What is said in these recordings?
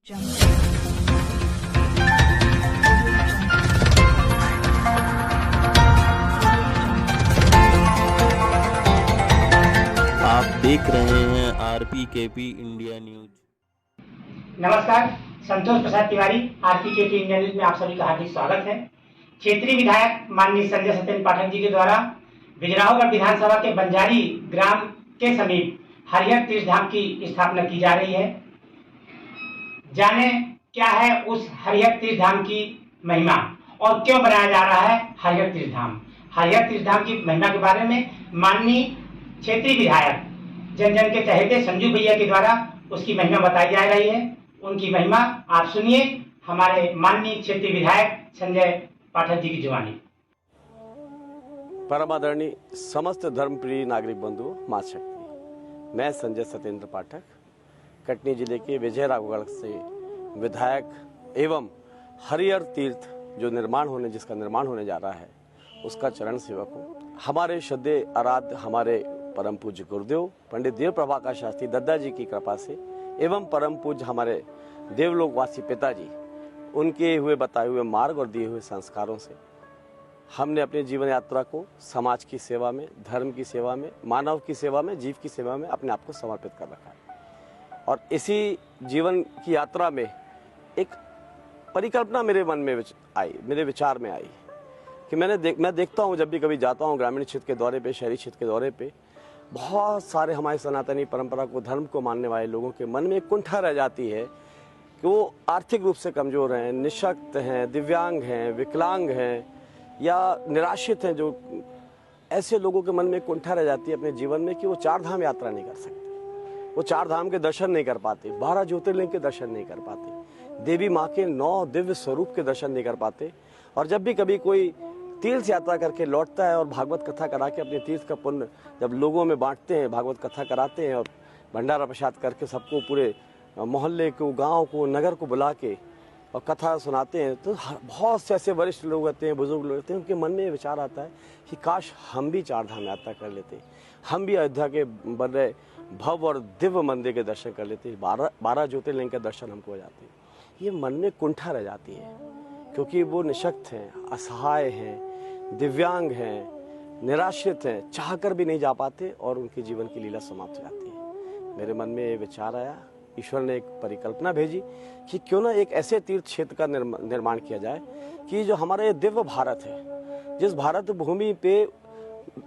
आप देख रहे हैं RPKP इंडिया न्यूज। नमस्कार, संतोष Prasad Tiwari, RPKP India news में आप सभी का हार्दिक स्वागत है। क्षेत्रीय विधायक माननीय संजय सत्येंद्र पाठक जी के द्वारा बिजनौरगढ़ विधानसभा के बंजारी ग्राम के समीप हरिहर तीर्थ धाम की स्थापना की जा रही है। जाने क्या है उस हरिहर तीर्थ धाम की महिमा और क्यों बनाया जा रहा है हरिहर तीर्थ धाम। हरिहर तीर्थ धाम की महिमा के बारे में माननीय क्षेत्रीय विधायक जन जन के चहेते संजू भैया के द्वारा उसकी महिमा बताई जा रही है। उनकी महिमा आप सुनिए हमारे माननीय क्षेत्रीय विधायक संजय पाठक जी की जुबानी। परम आदरणीय समस्त धर्मप्रिय नागरिक बंधु मां शक्ति, मैं संजय सत्येंद्र पाठक कटनी जिले के विजय राघवगढ़ से विधायक एवं हरिहर तीर्थ जिसका निर्माण होने जा रहा है उसका चरण सेवक हूँ। हमारे श्रद्धेय आराध्य हमारे परम पूज्य गुरुदेव पंडित देव प्रभाकर शास्त्री दद्दा जी की कृपा से एवं परम पूज्य हमारे देवलोकवासी पिताजी उनके हुए बताए हुए मार्ग और दिए हुए संस्कारों से हमने अपनी जीवन यात्रा को समाज की सेवा में, धर्म की सेवा में, मानव की सेवा में, जीव की सेवा में अपने आप को समर्पित कर रखा है। और इसी जीवन की यात्रा में एक परिकल्पना मेरे मन में आई, मेरे विचार में आई कि मैं देखता हूँ जब भी कभी जाता हूँ ग्रामीण क्षेत्र के दौरे पे, शहरी क्षेत्र के दौरे पे, बहुत सारे हमारे सनातनी परंपरा को, धर्म को मानने वाले लोगों के मन में एक कुंठा रह जाती है कि वो आर्थिक रूप से कमजोर हैं, निःशक्त हैं, दिव्यांग हैं, विकलांग हैं या निराश्रित हैं। जो ऐसे लोगों के मन में कुंठा रह जाती है अपने जीवन में कि वो 4 धाम यात्रा नहीं कर सकते, वो 4 धाम के दर्शन नहीं कर पाते, 12 ज्योतिर्लिंग के दर्शन नहीं कर पाते, देवी माँ के 9 दिव्य स्वरूप के दर्शन नहीं कर पाते। और जब भी कभी कोई तीर्थ यात्रा करके लौटता है और भागवत कथा करा के अपने तीर्थ का पुण्य जब लोगों में बांटते हैं, भागवत कथा कराते हैं और भंडारा प्रसाद करके सबको, पूरे मोहल्ले को, गांव को, नगर को बुला के और कथा सुनाते हैं, तो बहुत से ऐसे वरिष्ठ लोग होते हैं, बुजुर्ग लोग होते हैं, उनके मन में विचार आता है कि काश हम भी 4 धाम यात्रा कर लेते, हम भी अयोध्या के बन रहे भव्य और दिव्य मंदिर के दर्शन कर लेते, 12 ज्योतिर्लिंग के दर्शन हमको हो जाते। ये मन में कुंठा रह जाती है क्योंकि वो निःशक्त हैं, असहाय हैं, दिव्यांग हैं, निराश्रित हैं, चाहकर भी नहीं जा पाते और उनके जीवन की लीला समाप्त हो जाती है। मेरे मन में ये विचार आया, ईश्वर ने एक परिकल्पना भेजी कि क्यों ना एक ऐसे तीर्थ क्षेत्र का निर्माण किया जाए कि जो हमारा ये दिव्य भारत है, जिस भारत भूमि पे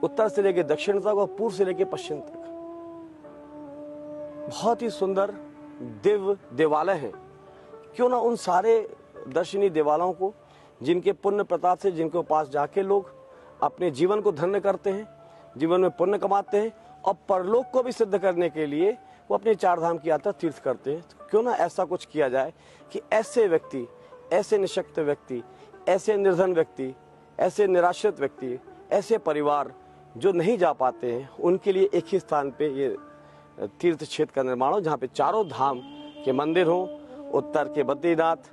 उत्तर से लेकर दक्षिण तक और पूर्व से लेकर पश्चिम तक बहुत ही सुंदर दिव्य देवालय हैं, क्यों ना उन सारे दर्शनीय देवालयों को, जिनके पुण्य प्रताप से, जिनके पास जाके लोग अपने जीवन को धन्य करते हैं, जीवन में पुण्य कमाते हैं और परलोक को भी सिद्ध करने के लिए वो अपने 4 धाम की यात्रा तीर्थ करते हैं। तो क्यों ना ऐसा कुछ किया जाए कि ऐसे व्यक्ति, ऐसे निःशक्त व्यक्ति, ऐसे निर्धन व्यक्ति, ऐसे निराश्रित व्यक्ति, ऐसे परिवार जो नहीं जा पाते हैं, उनके लिए एक ही स्थान पे ये तीर्थ क्षेत्र का निर्माण हो, जहाँ पे 4 धाम के मंदिर हों, उत्तर के बद्रीनाथ,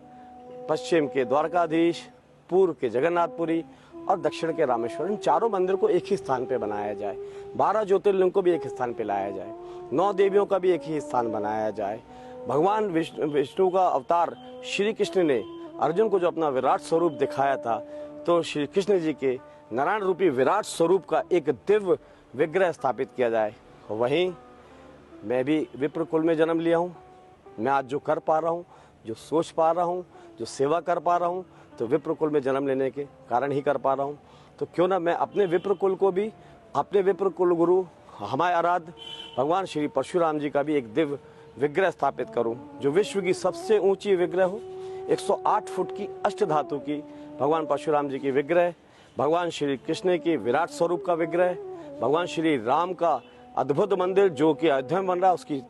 पश्चिम के द्वारकाधीश, पूर्व के जगन्नाथपुरी और दक्षिण के रामेश्वर। इन 4 मंदिर को एक ही स्थान पे बनाया जाए, 12 ज्योतिर्लिंग को भी एक स्थान पे लाया जाए, 9 देवियों का भी एक ही स्थान बनाया जाए। भगवान विष्णु का अवतार श्री कृष्ण ने अर्जुन को जो अपना विराट स्वरूप दिखाया था, तो श्री कृष्ण जी के नारायण रूपी विराट स्वरूप का एक दिव्य विग्रह स्थापित किया जाए। वहीं मैं भी विप्र कुल में जन्म लिया हूँ। मैं आज जो कर पा रहा हूँ, जो सोच पा रहा हूँ, जो सेवा कर पा रहा हूँ, तो विप्र कुल में जन्म लेने के कारण ही कर पा रहा हूँ। तो क्यों ना मैं अपने विप्र कुल को भी, अपने विप्र कुल गुरु हमारे आराध्य भगवान श्री परशुराम जी का भी एक दिव्य विग्रह स्थापित करूं, जो विश्व की सबसे ऊंची विग्रह हो। 108 फुट की अष्ट धातु की भगवान परशुराम जी की विग्रह, भगवान श्री कृष्ण की विराट स्वरूप का विग्रह, भगवान श्री राम का अद्भुत मंदिर जो कि अयोध्या में बन रहा है उसकी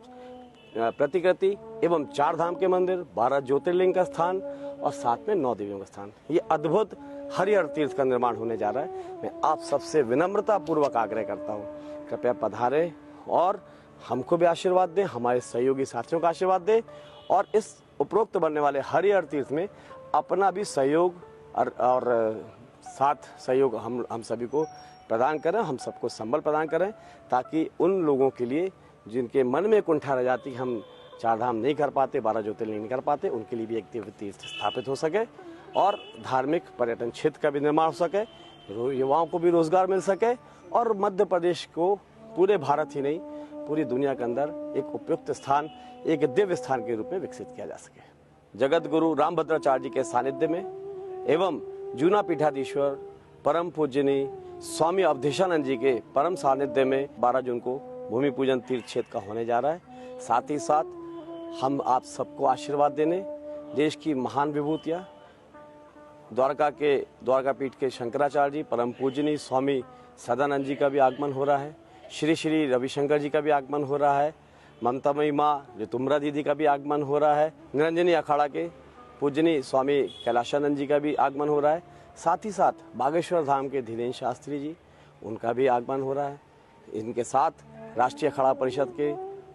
प्रतिकृति, एवं 4 धाम के मंदिर, 12 ज्योतिर्लिंग का स्थान और साथ में 9 देवियों का स्थान, ये अद्भुत हरिहर तीर्थ का निर्माण होने जा रहा है। मैं आप सबसे विनम्रता पूर्वक आग्रह करता हूँ, कृपया पधारें और हमको भी आशीर्वाद दें, हमारे सहयोगी साथियों का आशीर्वाद दें और इस उपरोक्त बनने वाले हरिहर तीर्थ में अपना भी सहयोग और साथ सहयोग हम सभी को प्रदान करें, हम सबको संबल प्रदान करें, ताकि उन लोगों के लिए जिनके मन में कुंठा रह जाती हम चार धाम नहीं कर पाते, 12 ज्योतिर्लिंग नहीं कर पाते, उनके लिए भी एक दिव्य तीर्थ स्थापित हो सके और धार्मिक पर्यटन क्षेत्र का भी निर्माण हो सके, युवाओं को भी रोजगार मिल सके और मध्य प्रदेश को पूरे भारत ही नहीं पूरी दुनिया के अंदर एक उपयुक्त स्थान, एक दिव्य स्थान के रूप में विकसित किया जा सके। जगत गुरु रामभद्राचार्य जी के सानिध्य में एवं जूना पीठाधीश्वर परम पूजनीय स्वामी अवधेशानंद जी के परम सानिध्य में 12 जून को भूमि पूजन तीर्थ क्षेत्र का होने जा रहा है। साथ ही साथ हम आप सबको आशीर्वाद देने देश की महान विभूतियां द्वारकापीठ के शंकराचार्य जी, परम पूजनीय स्वामी सदानंद जी का भी आगमन हो रहा है, श्री श्री रविशंकर जी का भी आगमन हो रहा है, ममतामयी माँ ऋतुम्रा दीदी का भी आगमन हो रहा है, निरंजनी अखाड़ा के पूजनीय स्वामी कैलाशानंद जी का भी आगमन हो रहा है। साथ ही साथ बागेश्वर धाम के धीरेन्द्र शास्त्री जी, उनका भी आगमन हो रहा है। इनके साथ राष्ट्रीय अखाड़ा परिषद के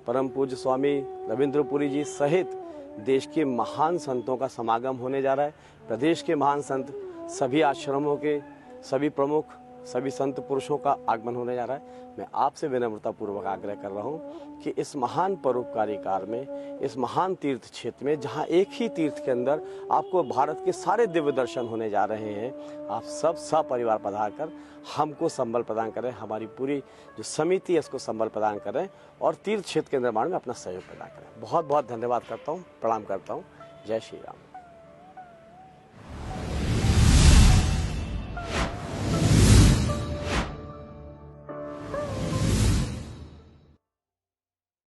परम पूज्य स्वामी रविंद्रपुरी जी सहित देश के महान संतों का समागम होने जा रहा है। प्रदेश के महान संत, सभी आश्रमों के सभी प्रमुख, सभी संत पुरुषों का आगमन होने जा रहा है। मैं आपसे विनम्रता पूर्वक आग्रह कर रहा हूँ कि इस महान परोपकारी कार्य में, इस महान तीर्थ क्षेत्र में, जहाँ एक ही तीर्थ के अंदर आपको भारत के सारे दिव्य दर्शन होने जा रहे हैं, आप सब सपरिवार पधार कर हमको संबल प्रदान करें, हमारी पूरी जो समिति है उसको संबल प्रदान करें और तीर्थ क्षेत्र के निर्माण में अपना सहयोग प्रदान करें। बहुत बहुत धन्यवाद करता हूँ, प्रणाम करता हूँ। जय श्री राम।